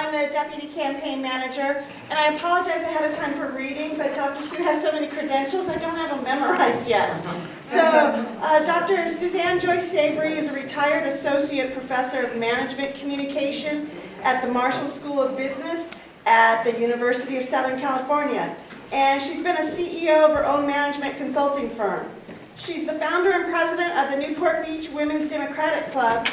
I'm the Deputy Campaign Manager, and I apologize ahead of time for reading, but Dr. Sue has so many credentials, I don't have them memorized yet. So, Dr. Suzanne Joyce Savary is a retired Associate Professor of Management Communication at the Marshall School of Business at the University of Southern California. And she's been a CEO of her own management consulting firm. She's the founder and president of the Newport Beach Women's Democratic Club.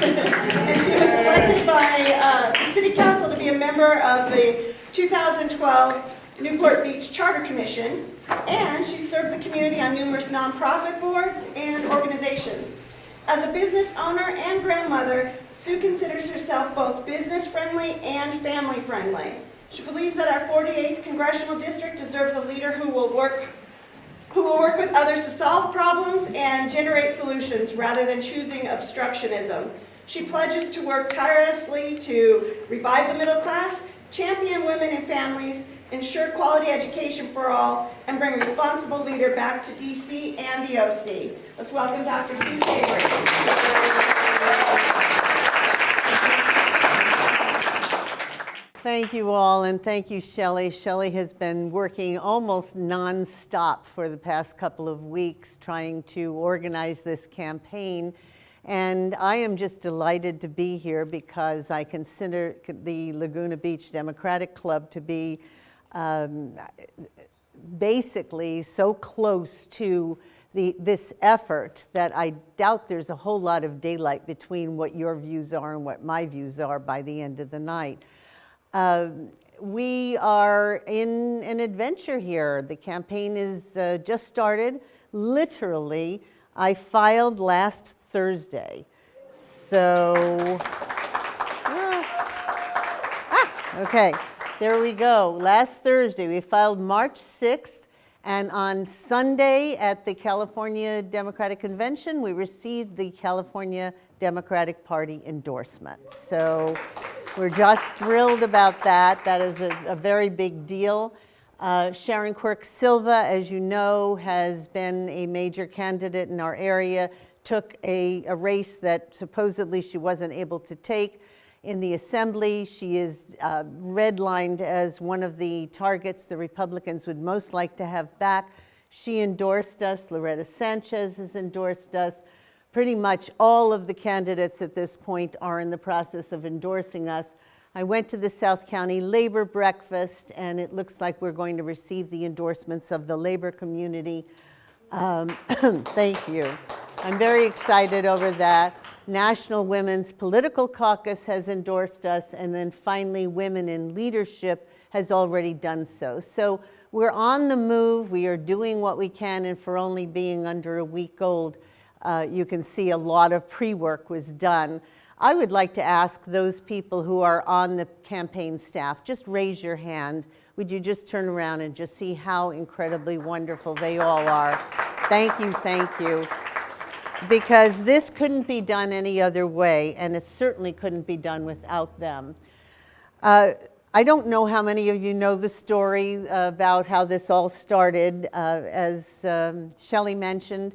And she was selected by the City Council to be a member of the 2012 Newport Beach Charter Commission. And she served the community on numerous nonprofit boards and organizations. As a business owner and grandmother, Sue considers herself both business-friendly and family-friendly. She believes that our 48th Congressional District deserves a leader who will work with others to solve problems and generate solutions rather than choosing obstructionism. She pledges to work tirelessly to revive the middle class, champion women and families, ensure quality education for all, and bring responsible leader back to DC and the OC. Let's welcome Dr. Sue Savary. Thank you all, and thank you, Shelley. Shelley has been working almost nonstop for the past couple of weeks trying to organize this campaign. And I am just delighted to be here because I consider the Laguna Beach Democratic Club to be basically so close to this effort that I doubt there's a whole lot of daylight between what your views are and what my views are by the end of the night. We are in an adventure here. The campaign is just started. Literally, I filed last Thursday. So, okay, there we go. Last Thursday, we filed March 6th, and on Sunday at the California Democratic Convention, we received the California Democratic Party endorsement. So we're just thrilled about that. That is a very big deal. Sharon Quirk Silva, as you know, has been a major candidate in our area, took a race that supposedly she wasn't able to take in the assembly. She is redlined as one of the targets the Republicans would most like to have back. She endorsed us. Loretta Sanchez has endorsed us. Pretty much all of the candidates at this point are in the process of endorsing us. I went to the South County Labor Breakfast, and it looks like we're going to receive the endorsements of the labor community. Thank you. I'm very excited over that. National Women's Political Caucus has endorsed us, and then finally Women in Leadership has already done so. So we're on the move. We are doing what we can, and for only being under a week old, you can see a lot of pre-work was done. I would like to ask those people who are on the campaign staff, just raise your hand. Would you just turn around and just see how incredibly wonderful they all are? Thank you, thank you. Because this couldn't be done any other way, and it certainly couldn't be done without them. I don't know how many of you know the story about how this all started. As Shelley mentioned,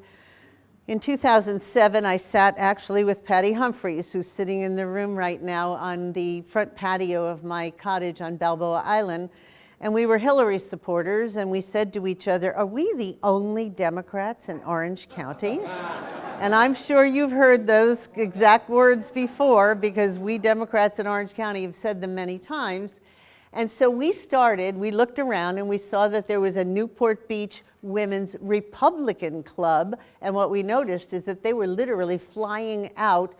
in 2007, I sat actually with Patty Humphreys, who's sitting in the room right now on the front patio of my cottage on Balboa Island. And we were Hillary supporters, and we said to each other, are we the only Democrats in Orange County? And I'm sure you've heard those exact words before, because we Democrats in Orange County have said them many times. And so we looked around, and we saw that there was a Newport Beach Women's Republican Club, and what we noticed is that they were literally flying out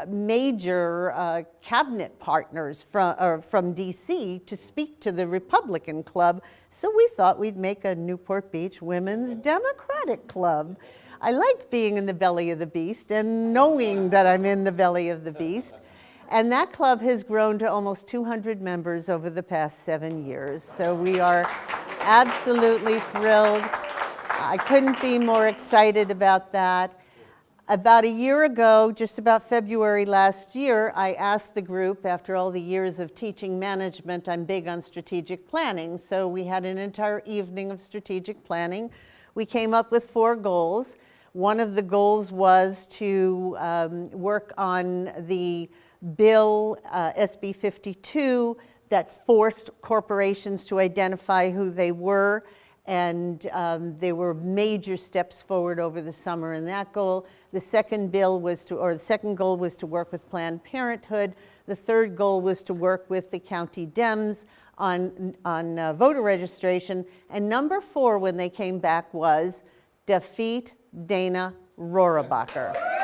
major cabinet partners from DC to speak to the Republican Club. So we thought we'd make a Newport Beach Women's Democratic Club. I like being in the belly of the beast and knowing that I'm in the belly of the beast. And that club has grown to almost 200 members over the past 7 years. So we are absolutely thrilled. I couldn't be more excited about that. About a year ago, just about February last year, I asked the group, after all the years of teaching management, I'm big on strategic planning. So we had an entire evening of strategic planning. We came up with 4 goals. One of the goals was to work on the bill, SB 52, that forced corporations to identify who they were. And there were major steps forward over the summer in that goal. The second bill was to, or the second goal was to work with Planned Parenthood. The third goal was to work with the county Dems on voter registration. And number 4, when they came back, was defeat Dana Rohrabacher.